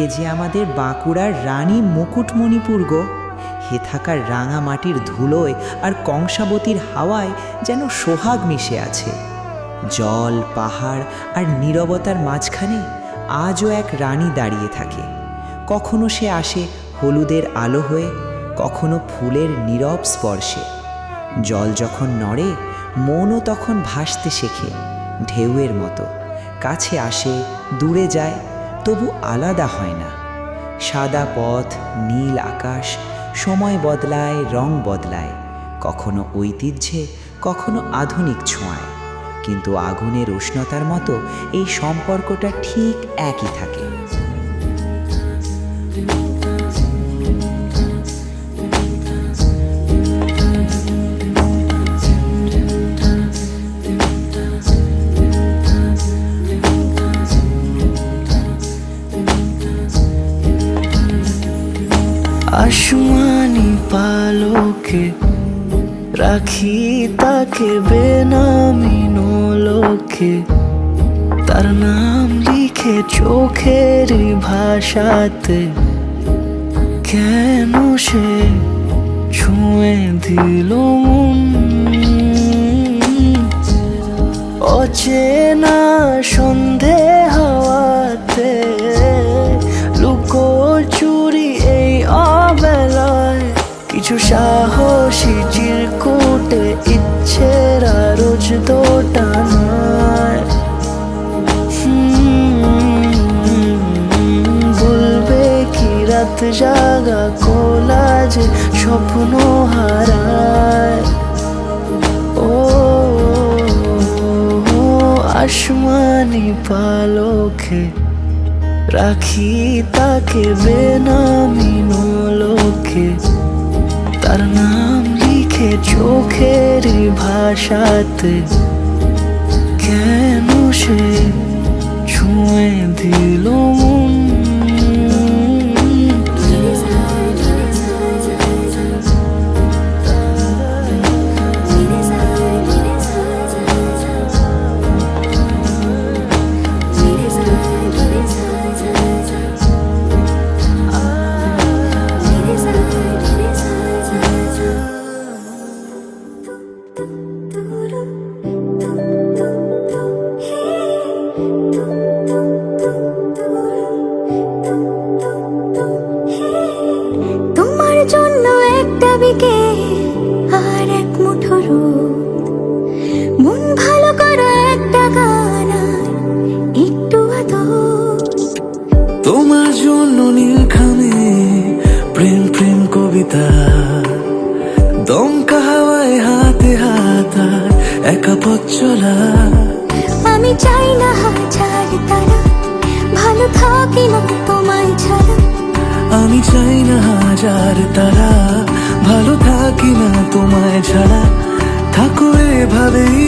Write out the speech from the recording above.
এ যে আমাদের বাঁকুড়ার রানী মুকুটমণিপুর গো। হে থাকার রাঙা মাটির ধুলোয় আর কংসাবতীর হাওয়ায় যেন সোহাগ মিশে আছে। জল, পাহাড় আর নীরবতার মাঝখানে আজও এক রানী দাঁড়িয়ে থাকে। কখনো সে আসে হলুদের আলো হয়ে, কখনো ফুলের নীরব স্পর্শে। জল যখন নড়ে, মনও তখন ভাসতে শেখে ঢেউয়ের মতো। কাছে আসে, দূরে যায়, তবু আলাদা হয় না। সাদা পথ, নীল আকাশ, সময় বদলায়, রং বদলায়, কখনো ঐতিহ্যে, কখনো আধুনিক ছোঁয়ায়, কিন্তু আগুনের উষ্ণতার মতো এই সম্পর্কটা ঠিক একই থাকে। আসমানি পালকে রাখি তাকে বেনামি নোলকে, তার নাম লিখে চোখের ভাষাতে। কেন সে ছুঁয়ে দিল মন, অচেনা সন্ধে হাওয়াতে। লুকো চুরি এই অবেলায়, কিছু সাহসী চিরকুটে ইচ্ছের রোজ দোটানায়। বলবে কি রাত জাগা কোলাজে স্বপ্ন হারায়। ও আসমানি পালকে রাখি তাকে বেনামি নোলকে, তার নাম লিখে চোখের ভাষাতে। কেন সে ছুঁয়ে দিল মন, তোমার জন্য একটা বিকেল আর এক মুঠো রোদ, মন ভালো করো একটা গান আর একটু আদর। তোমার জন্য নীলখানে প্রেম প্রেম কবিতা, দমকা হাওয়ায় হাতে হাত আর একা পথ চলা। আমি চাই না হাজার তারা, ভালো থাকি না তোমায় ছাড়া। আমি চাই না হাজার তারা, ভালো থাকি না তোমায় ছাড়া। থাকো এভাবেই